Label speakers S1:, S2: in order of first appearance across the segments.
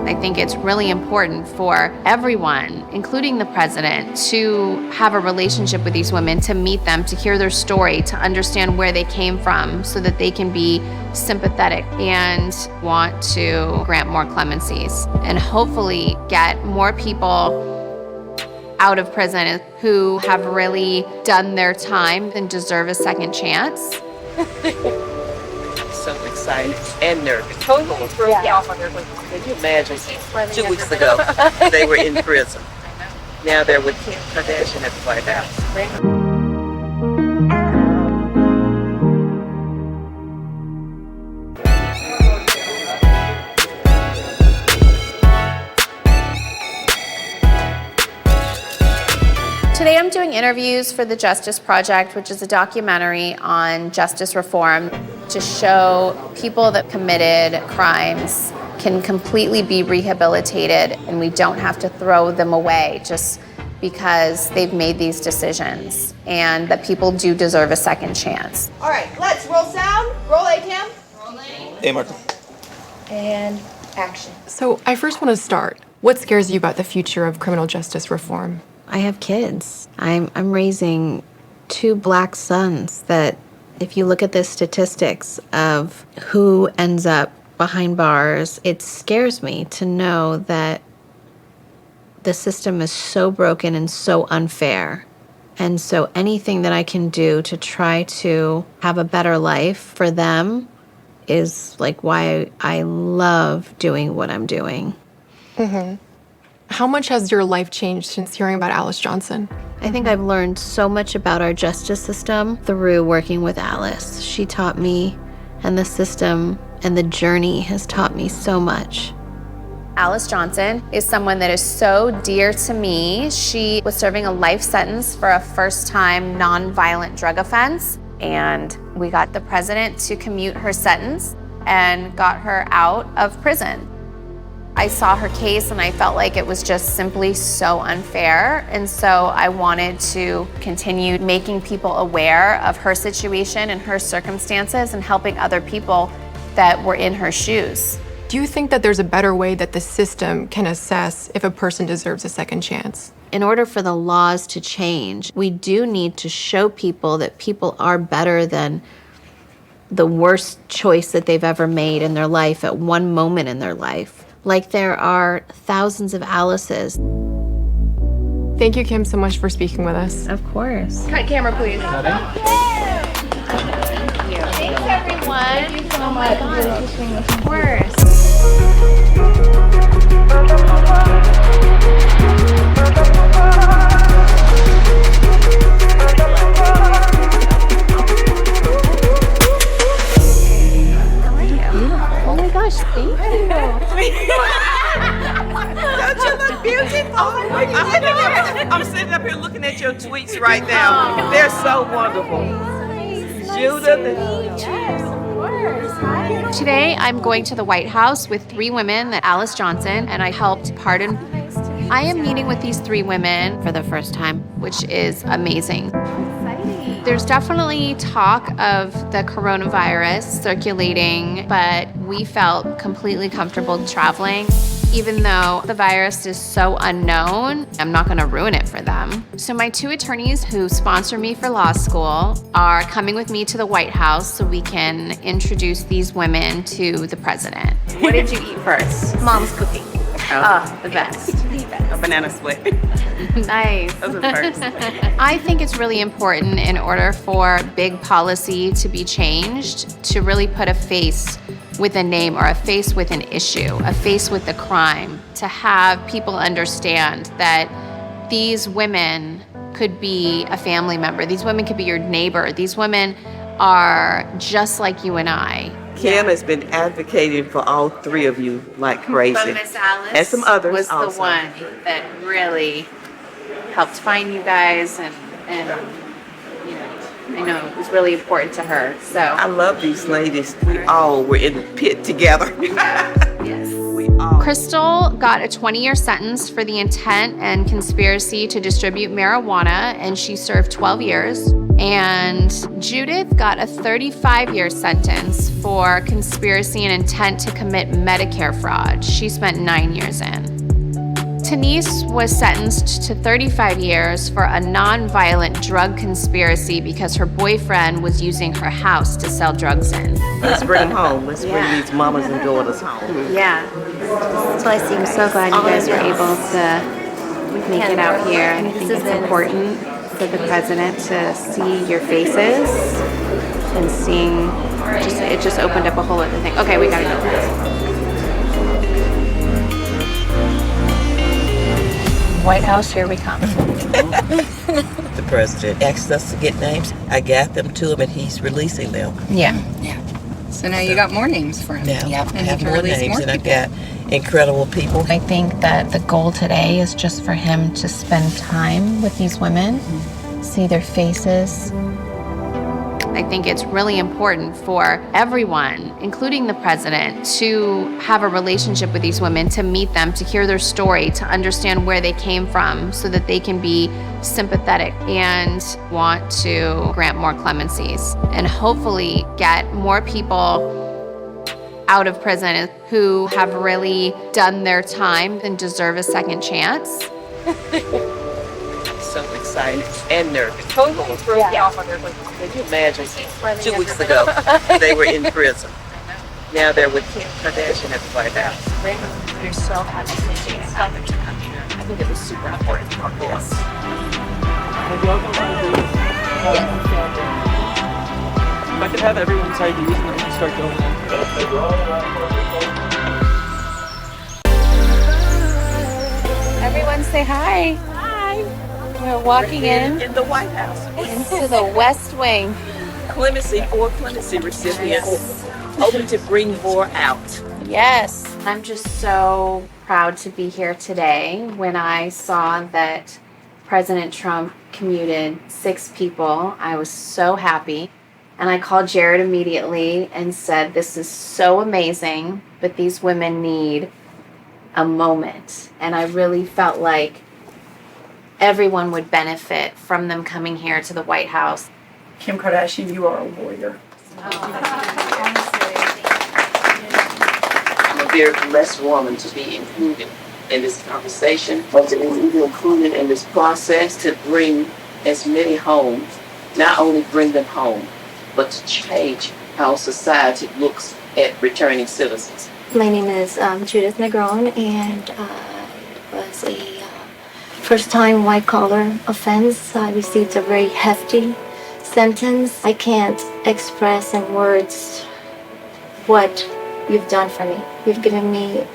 S1: I think it's really important for everyone, including the president, to have a relationship with these women, to meet them, to hear their story, to understand where they came from so that they can be sympathetic and want to grant more clemencies and hopefully get more people out of prison who have really done their time and deserve a second chance.
S2: So excited and nervous. Totally threw me off on their way. Can you imagine? 2 weeks ago, they were in prison. Now they're with Kim Kardashian at the White House.
S1: Today I'm doing interviews for the Justice Project, which is a documentary on justice reform to show people that committed crimes can completely be rehabilitated and we don't have to throw them away just because they've made these decisions, and that people do deserve a second chance.
S3: All right, let's roll sound. Roll A, Kim.
S4: Rolling.
S5: Hey, Martha.
S3: And action.
S4: So I first want to start. What scares you about the future of criminal justice reform?
S6: I have kids. I'm raising 2 black sons that, if you look at the statistics of who ends up behind bars, it scares me to know that the system is so broken and so unfair. And so anything that I can do to try to have a better life for them is like why I love doing what I'm doing.
S4: Mm-hmm. How much has your life changed since hearing about Alice Johnson?
S6: I think I've learned so much about our justice system through working with Alice. She taught me, and the system and the journey has taught me so much.
S1: Alice Johnson is someone that is so dear to me. She was serving a life sentence for a first-time nonviolent drug offense, and we got the president to commute her sentence and got her out of prison. I saw her case and I felt like it was just simply so unfair. And so I wanted to continue making people aware of her situation and her circumstances and helping other people that were in her shoes.
S4: Do you think that there's a better way that the system can assess if a person deserves a second chance?
S6: In order for the laws to change, we do need to show people that people are better than the worst choice that they've ever made in their life at one moment in their life. Like there are thousands of Alices.
S4: Thank you, Kim, so much for speaking with us.
S6: Of course.
S3: Cut camera, please.
S1: Thank you. Thanks, everyone. Thank you so much. Of course.
S2: Don't you look beautiful? I'm sitting up here looking at your tweets right now. They're so wonderful. Judith.
S1: Today, I'm going to the White House with 3 women, Alice Johnson, and I helped pardon. I am meeting with these 3 women for the first time, which is amazing. There's definitely talk of the coronavirus circulating, but we felt completely comfortable traveling. Even though the virus is so unknown, I'm not gonna ruin it for them. So my 2 attorneys who sponsor me for law school are coming with me to the White House so we can introduce these women to the president. What did you eat first?
S3: Mom's cooking.
S1: Oh, the best.
S2: A banana split.
S1: Nice.
S2: Those are first.
S1: I think it's really important in order for big policy to be changed to really put a face with a name or a face with an issue, a face with the crime, to have people understand that these women could be a family member. These women could be your neighbor. These women are just like you and I.
S2: Kim has been advocating for all 3 of you like crazy.
S1: But Miss Alice
S2: and some others
S1: was
S2: also.
S1: the one that really helped find you guys, and you know, I know it was really important to her. So
S2: I love these ladies. We all were in the pit together.
S1: yes.
S2: We all.
S1: Crystal got a 20-year sentence for the intent and conspiracy to distribute marijuana, and she served 12 years. And Judith got a 35-year sentence for conspiracy and intent to commit Medicare fraud. She spent 9 years in. Denise was sentenced to 35 years for a non-violent drug conspiracy because her boyfriend was using her house to sell drugs in.
S2: Let's bring them home. Let's bring these mamas and daughters home.
S6: Yeah. So I'm so glad you guys were able to make it out here. And I think it's important for the president to see your faces and seeing, it just opened up a whole other thing. Okay, we gotta go. White House, here we come.
S2: The president asked us to get names. I got them to him, and he's releasing them.
S6: Yeah.
S5: So now you got more names for him.
S2: Now I have
S5: to
S2: more
S5: release
S2: names,
S5: more
S2: and I've
S5: people.
S2: got incredible people.
S6: I think that the goal today is just for him to spend time with these women, see their faces.
S1: I think it's really important for everyone, including the president, to have a relationship with these women, to meet them, to hear their story, to understand where they came from so that they can be sympathetic and want to grant more clemencies and hopefully get more people out of prison who have really done their time and deserve a second chance.
S2: So excited and nervous. Totally threw me off on their way. Can you imagine? 2 weeks ago, they were in prison. Now they're with Kim Kardashian at the White House.
S1: They're so happy to see us. I think it was super important for us.
S7: If I could have everyone's IDs and I can start going in.
S1: Everyone say hi. Hi. We're walking in
S2: the White House.
S1: into the West Wing.
S2: Clemency for clemency recipients, hoping to bring more out.
S1: Yes. I'm just so proud to be here today. When I saw that President Trump commuted 6 people, I was so happy. And I called Jared immediately and said, this is so amazing, but these women need a moment. And I really felt like everyone would benefit from them coming here to the White House.
S8: Kim Kardashian, you are a warrior.
S2: I'm a very blessed woman to be included in this conversation, but to be included in this process to bring as many home, not only bring them home, but to change how society looks at returning citizens.
S9: My name is Judith Negron, and it was a first-time white-collar offense. I received a very hefty sentence. I can't express in words what you've done for me. You've given me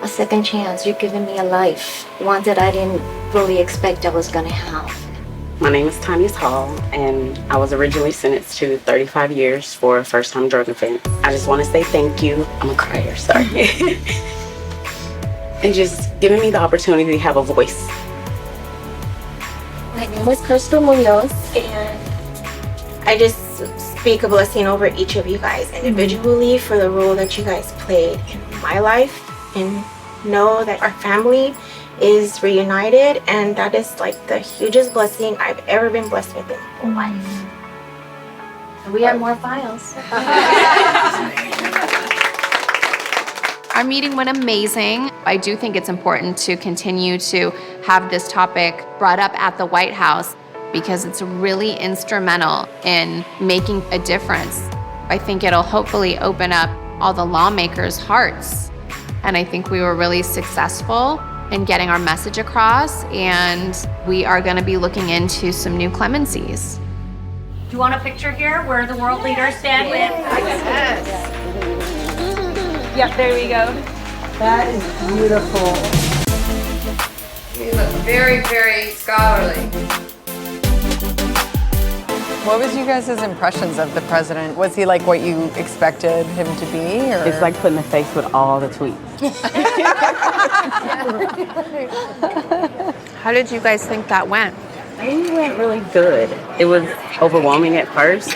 S9: a second chance. You've given me a life, one that I didn't really expect I was going to have.
S10: My name is Tanya Hall, and I was originally sentenced to 35 years for a first-time drug offense. I just want to say thank you. I'm a crier, sorry. And just giving me the opportunity to have a voice.
S9: My name is Crystal Munoz, and I just speak a blessing over each of you guys individually for the role that you guys played in my life, and know that our family is reunited, and that is like the hugest blessing I've ever been blessed with in my whole life.
S1: We have more files. Our meeting went amazing. I do think it's important to continue to have this topic brought up at the White House because it's really instrumental in making a difference. I think it'll hopefully open up all the lawmakers' hearts. And I think we were really successful in getting our message across, and we are going to be looking into some new clemencies.
S11: Do you want a picture here where the world leaders stand with?
S1: Yes.
S11: Yep, there we go.
S8: That is beautiful.
S3: You look very, very scholarly.
S5: What was you guys' impressions of the president? Was he like what you expected him to be? Or?
S10: It's like putting a face with all the tweets.
S1: How did you guys think that went?
S10: I think it went really good. It was overwhelming at first.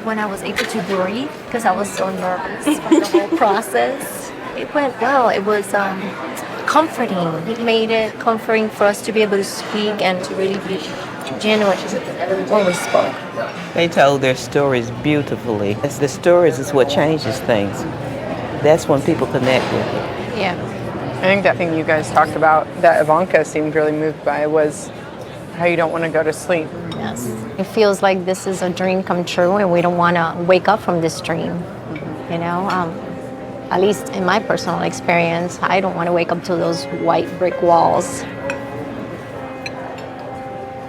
S9: When I was able to breathe, because I was so nervous by the whole process, It went well. It was comforting. It made it comforting for us to be able to speak and to really be genuine when we spoke.
S12: They told their stories beautifully. It's the stories is what changes things. That's when people connect with it.
S6: Yeah.
S5: I think that thing you guys talked about that Ivanka seemed really moved by was how you don't want to go to sleep.
S9: Yes. It feels like this is a dream come true and we don't want to wake up from this dream. You know, at least in my personal experience, I don't want to wake up to those white brick walls.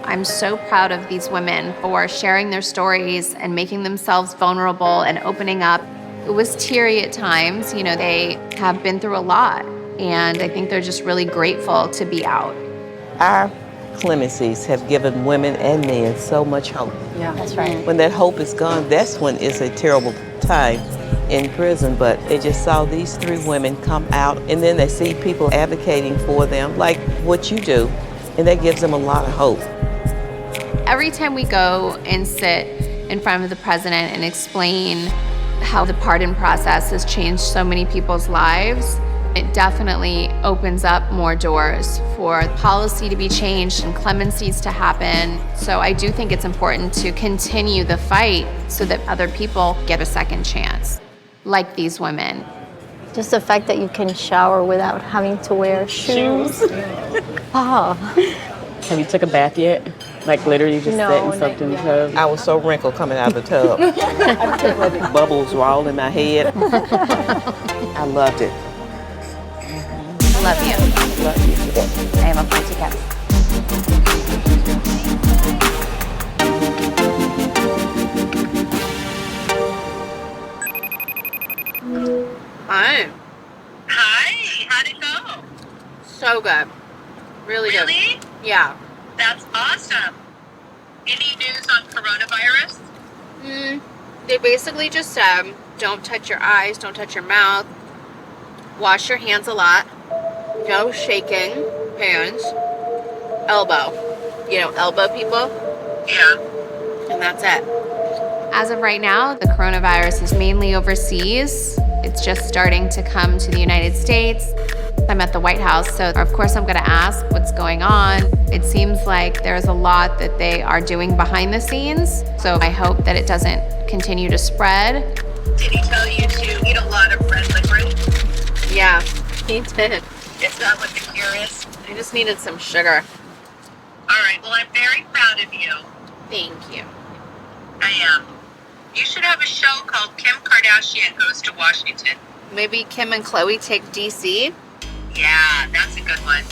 S1: I'm so proud of these women for sharing their stories and making themselves vulnerable and opening up. It was teary at times. You know, they have been through a lot, and I think they're just really grateful to be out.
S12: Our clemencies have given women and men so much hope.
S9: Yeah, that's right.
S12: When that hope is gone, that's when it's a terrible time in prison. But they just saw these 3 women come out, and then they see people advocating for them, like what you do, and that gives them a lot of hope.
S1: Every time we go and sit in front of the president and explain how the pardon process has changed so many people's lives, it definitely opens up more doors for policy to be changed and clemencies to happen. So I do think it's important to continue the fight so that other people get a second chance, like these women.
S9: Just the fact that you can shower without having to wear shoes. Oh.
S10: Have you took a bath yet? Like literally just
S9: No,
S10: sat and soaked in the tub?
S12: I was so wrinkled coming out of the tub. Bubbles were all in my head. I loved it.
S1: Love you.
S12: Love you.
S6: I am a KUWTK.
S1: Hi.
S11: Hi, how'd it go?
S1: So good. Really good.
S11: Really?
S1: Yeah.
S11: That's awesome. Any news on coronavirus?
S1: They basically just said, don't touch your eyes, don't touch your mouth, wash your hands a lot, no shaking hands, elbow. You know, elbow people.
S11: Yeah.
S1: And that's it. As of right now, the coronavirus is mainly overseas. It's just starting to come to the United States. I'm at the White House, so of course I'm gonna ask what's going on. It seems like there's a lot that they are doing behind the scenes, so I hope that it doesn't continue to spread.
S11: Did he tell you to eat a lot of red licorice?
S1: Yeah, he did.
S11: Is that what the cure is?
S1: I just needed some sugar.
S11: All right, well, I'm very proud of you.
S1: Thank you.
S11: I am. You should have a show called Kim Kardashian Goes to Washington.
S1: Maybe Kim and Khloe take DC?
S11: Yeah, that's a good one.